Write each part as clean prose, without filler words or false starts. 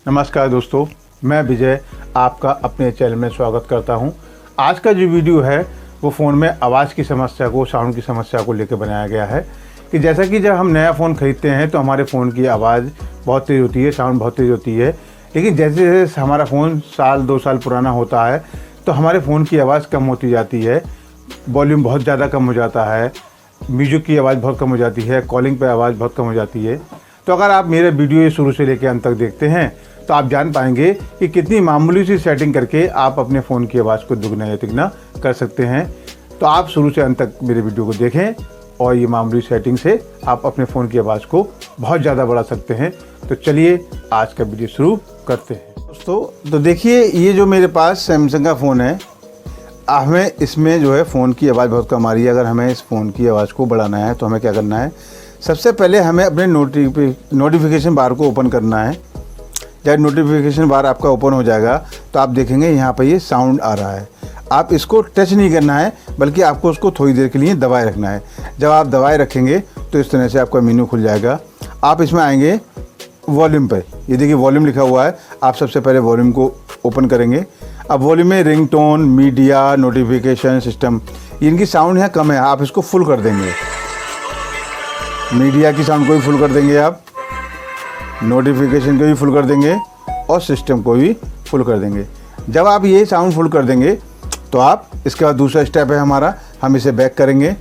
नमस्कार दोस्तों, मैं विजय आपका अपने चैनल में स्वागत करता हूं। आज का जो वीडियो है वो फ़ोन में आवाज़ की समस्या को, साउंड की समस्या को लेकर बनाया गया है कि जैसा कि जब हम नया फ़ोन ख़रीदते हैं तो हमारे फ़ोन की आवाज़ बहुत तेज़ होती है, साउंड बहुत तेज़ होती है। लेकिन जैसे जैसे हमारा फ़ोन साल 2 साल पुराना होता है तो हमारे फ़ोन की आवाज़ कम होती जाती है, वॉल्यूम बहुत ज़्यादा कम हो जाता है, म्यूजिक की आवाज़ बहुत कम हो जाती है, कॉलिंग पे आवाज़ बहुत कम हो जाती है। तो अगर आप मेरे वीडियो शुरू से लेकर अंत तक देखते हैं तो आप जान पाएंगे कि कितनी मामूली सी सेटिंग करके आप अपने फ़ोन की आवाज़ को दुगना या तिगना कर सकते हैं। तो आप शुरू से अंत तक मेरे वीडियो को देखें और ये मामूली सेटिंग से आप अपने फ़ोन की आवाज़ को बहुत ज़्यादा बढ़ा सकते हैं। तो चलिए आज का वीडियो शुरू करते हैं। दोस्तों तो देखिए, ये जो मेरे पास सैमसंग का फ़ोन है, हमें इसमें जो है फ़ोन की आवाज़ बहुत कम आ रही है। अगर हमें इस फ़ोन की आवाज़ को बढ़ाना है तो हमें क्या करना है, सबसे पहले हमें अपने नोटिफिकेशन बार को ओपन करना है। जब नोटिफिकेशन बार आपका ओपन हो जाएगा तो आप देखेंगे यहाँ पर ये साउंड आ रहा है। आप इसको टच नहीं करना है, बल्कि आपको उसको थोड़ी देर के लिए दबाए रखना है। जब आप दबाए रखेंगे तो इस तरह से आपका मेन्यू खुल जाएगा। आप इसमें आएंगे वॉल्यूम पर, ये देखिए वॉल्यूम लिखा हुआ है। आप सबसे पहले वॉल्यूम को ओपन करेंगे। अब वॉल्यूम में रिंगटोन, मीडिया, नोटिफिकेशन सिस्टम, इनकी साउंड यहाँ कम है, आप इसको फुल कर देंगे। मीडिया की साउंड को भी फुल कर देंगे, आप नोटिफिकेशन को भी फुल कर देंगे और सिस्टम को भी फुल कर देंगे। जब आप ये साउंड फुल कर देंगे तो आप इसके बाद दूसरा स्टेप है हमारा, हम इसे बैक करेंगे।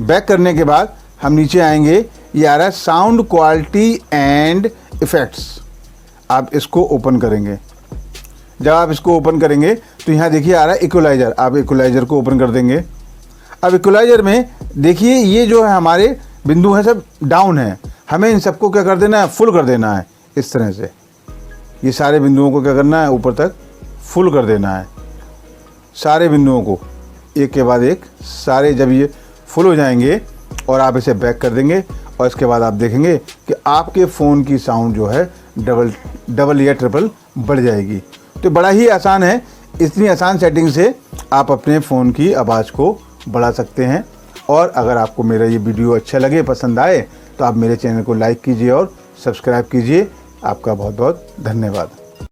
बैक करने के बाद हम नीचे आएंगे, ये आ रहा है साउंड क्वालिटी एंड इफ़ेक्ट्स। आप इसको ओपन करेंगे। जब आप इसको ओपन करेंगे तो यहाँ देखिए आ रहा है इक्वलाइज़र, आप इक्वलाइज़र को ओपन कर देंगे। अब इक्वलाइज़र में देखिए ये जो है हमारे बिंदु हैं सब डाउन है, हमें इन सबको क्या कर देना है, फुल कर देना है। इस तरह से ये सारे बिंदुओं को क्या करना है, ऊपर तक फुल कर देना है। सारे बिंदुओं को एक के बाद एक सारे, जब ये फुल हो जाएंगे और आप इसे बैक कर देंगे और इसके बाद आप देखेंगे कि आपके फ़ोन की साउंड जो है डबल या ट्रिपल बढ़ जाएगी। तो बड़ा ही आसान है। इतनी आसान सेटिंग से आप अपने फ़ोन की आवाज़ को बढ़ा सकते हैं। और अगर आपको मेरा ये वीडियो अच्छा लगे, पसंद आए, तो आप मेरे चैनल को लाइक कीजिए और सब्सक्राइब कीजिए। आपका बहुत बहुत धन्यवाद।